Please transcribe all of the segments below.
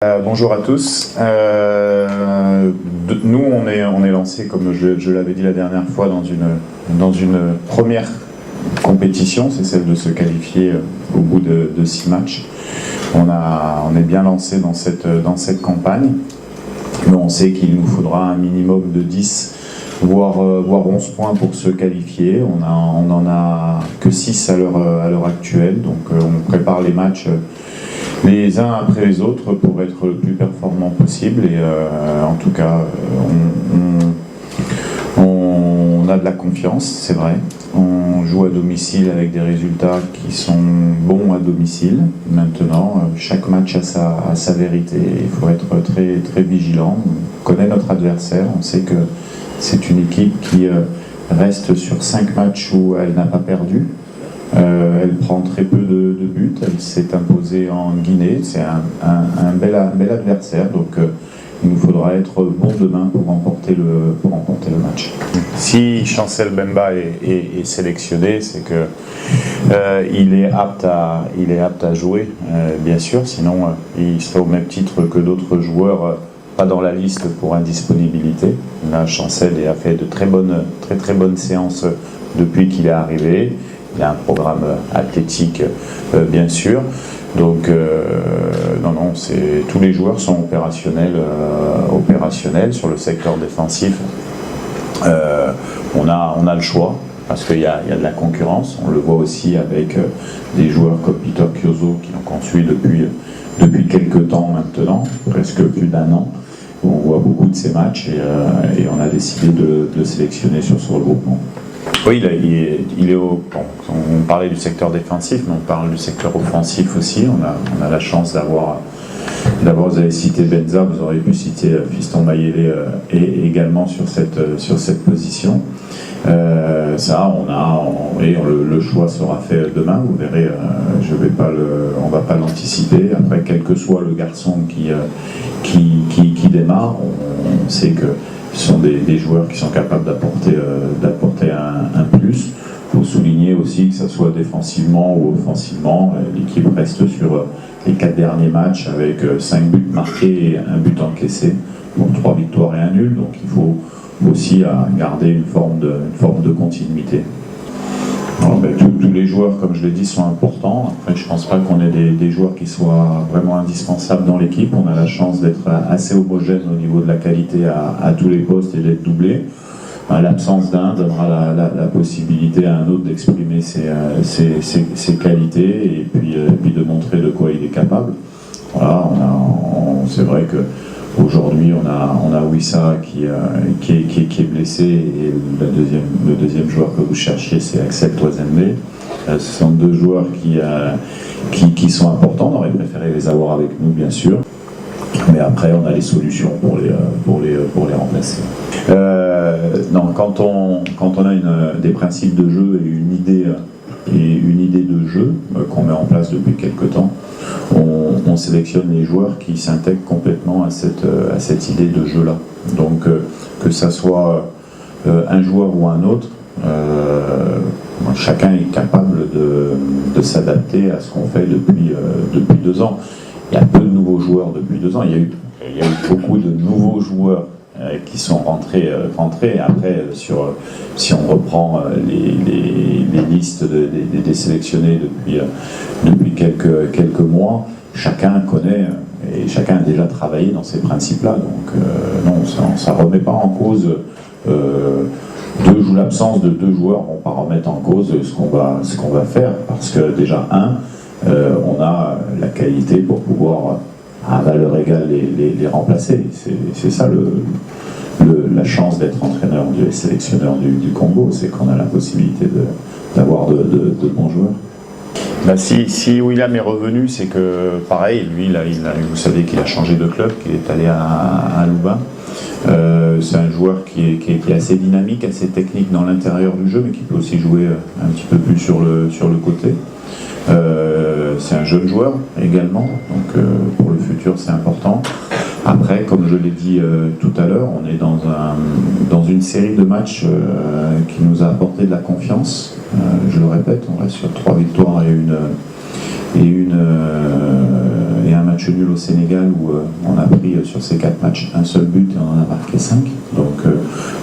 Bonjour à tous. Nous, on est lancé, comme je l'avais dit la dernière fois, dans une première compétition, c'est celle de se qualifier au bout de 6 matchs. On est bien lancé dans cette campagne, mais on sait qu'il nous faudra un minimum de 10 voire 11 points pour se qualifier. On n'en a que 6 à l'heure actuelle, donc on prépare les matchs les uns après les autres pour être le plus performant possible. Et en tout cas, on a de la confiance, c'est vrai. On joue à domicile avec des résultats qui sont bons à domicile. Maintenant, chaque match a sa vérité. Il faut être très, très vigilant. On connaît notre adversaire. On sait que c'est une équipe qui reste sur 5 matchs où elle n'a pas perdu. Elle prend très peu de buts. Elle s'est imposée en Guinée. C'est un bel adversaire. Donc il nous faudra être bon demain pour remporter le match. Si Chancel Mbemba est sélectionné, c'est que il est apte à jouer, bien sûr. Sinon, il serait au même titre que d'autres joueurs pas dans la liste pour indisponibilité. Là, Chancel a fait de très bonnes séances depuis qu'il est arrivé. Il y a un programme athlétique, bien sûr. Donc, non, tous les joueurs sont opérationnels sur le secteur défensif. On a le choix, parce qu'il y a de la concurrence. On le voit aussi avec des joueurs comme Peter Chiozzo, qui l'ont construit depuis quelques temps maintenant, presque plus d'1 an. On voit beaucoup de ces matchs et on a décidé de le sélectionner sur ce regroupement. Oui, il est on parlait du secteur défensif, mais on parle du secteur offensif aussi. On a la chance d'avoir, vous avez cité Benza, vous auriez pu citer Fiston Mayele également sur cette position. Le choix sera fait demain, vous verrez, on va pas l'anticiper. Après, quel que soit le garçon qui démarre, on sait que ce sont des joueurs qui sont capables d'apporter un plus. Il faut souligner aussi que ce soit défensivement ou offensivement, l'équipe reste sur les 4 derniers matchs avec 5 buts marqués et 1 but encaissé, donc 3 victoires et 1 nul. Donc il faut aussi garder une forme de continuité. Alors, tous les joueurs, comme je l'ai dit, sont importants. Après, je ne pense pas qu'on ait des joueurs qui soient vraiment indispensables dans l'équipe. On a la chance d'être assez homogène au niveau de la qualité à tous les postes et d'être doublé. L'absence d'un donnera la possibilité à un autre d'exprimer ses qualités et puis de montrer de quoi il est capable. Voilà, c'est vrai que aujourd'hui, on a Wissa qui est blessé et le deuxième joueur que vous cherchiez, c'est Axel Toisembe. Ce sont 2 joueurs qui sont importants. On aurait préféré les avoir avec nous, bien sûr. Mais après, on a les solutions pour les remplacer. Quand on a des principes de jeu et une idée de jeu qu'on met en place depuis quelques temps, on sélectionne les joueurs qui s'intègrent complètement à cette idée de jeu-là. Donc, que ça soit un joueur ou un autre, chacun est capable de s'adapter à ce qu'on fait depuis 2 ans. Il y a peu de nouveaux joueurs depuis 2 ans. Il y a eu beaucoup de nouveaux joueurs qui sont rentrés. Après, si on reprend les listes des sélectionnés depuis quelques mois, chacun connaît et chacun a déjà travaillé dans ces principes-là. Donc non, ça ne remet pas en cause l'absence de 2 joueurs. On ne va pas remettre en cause ce qu'on va faire, parce que déjà, on a la qualité pour pouvoir, à valeur égale, les remplacer. C'est ça la chance d'être entraîneur et sélectionneur du Congo, c'est qu'on a la possibilité d'avoir de bons joueurs. Si William est revenu, c'est que pareil, lui, vous savez qu'il a changé de club, qu'il est allé à Louvain. C'est un joueur qui est assez dynamique, assez technique dans l'intérieur du jeu, mais qui peut aussi jouer un petit peu plus sur le côté. C'est un jeune joueur également, donc pour le futur c'est important. Après, comme je l'ai dit tout à l'heure, on est dans une série de matchs qui nous a apporté de la confiance. Je le répète, on reste sur 3 victoires et un match match nul au Sénégal où on a pris sur ces 4 matchs un seul but et on en a marqué 5. Donc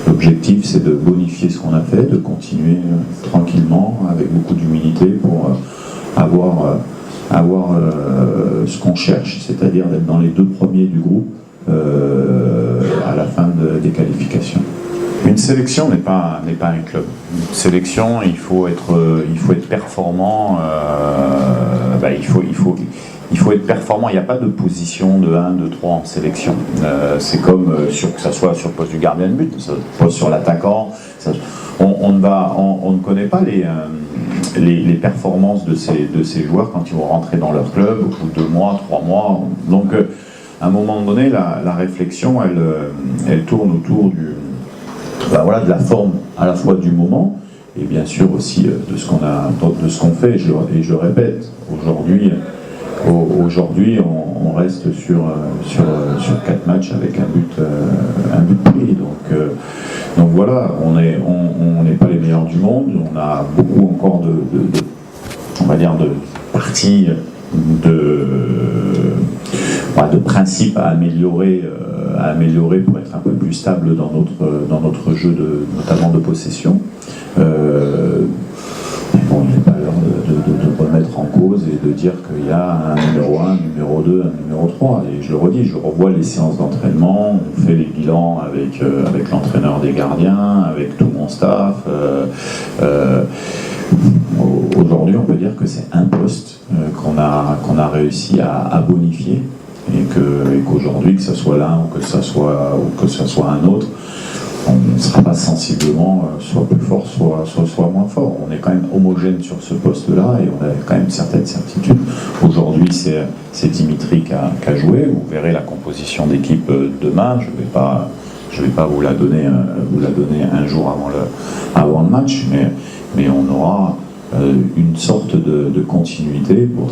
l'objectif c'est de bonifier ce qu'on a fait, de continuer tranquillement avec beaucoup d'humilité pour avoir ce qu'on cherche, c'est-à-dire d'être dans les 2 premiers du groupe à la fin des qualifications. Une sélection n'est pas un club. Une sélection, il faut être performant. Il faut être performant. Il n'y a pas de position de 1, 2, 3 en sélection. C'est comme que ça soit sur le poste du gardien de but, poste sur l'attaquant. On ne connaît pas les performances de ces joueurs quand ils vont rentrer dans leur club au bout de 2 mois, 3 mois. Donc, à un moment donné, la réflexion, elle tourne autour de la forme à la fois du moment et bien sûr aussi de ce qu'on fait. Et je répète, aujourd'hui on reste sur 4 matchs avec un but pris. Donc voilà, on n'est pas les meilleurs du monde. On a beaucoup encore de parties de principes à améliorer pour être un peu plus stable dans notre jeu notamment de possession. Bon, il n'est pas l'heure de remettre en cause et de dire qu'il y a un numéro 1, un numéro 2, un numéro 3. Et je le redis, je revois les séances d'entraînement, on fait les bilans avec l'entraîneur des gardiens, avec tout mon staff. Aujourd'hui, on peut dire que c'est un poste qu'on a réussi à bonifier et qu'aujourd'hui, que ce soit l'un ou que ce soit un autre, on ne sera pas sensiblement soit plus fort, soit moins fort. On est quand même homogène sur ce poste-là et on a quand même certaines certitudes. Aujourd'hui, c'est Dimitri qui a joué. Vous verrez la composition d'équipe demain. Je vais pas vous la donner un jour avant le match, mais on aura une sorte de continuité pour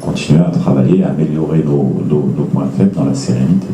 continuer à travailler, à améliorer nos points faibles dans la sérénité.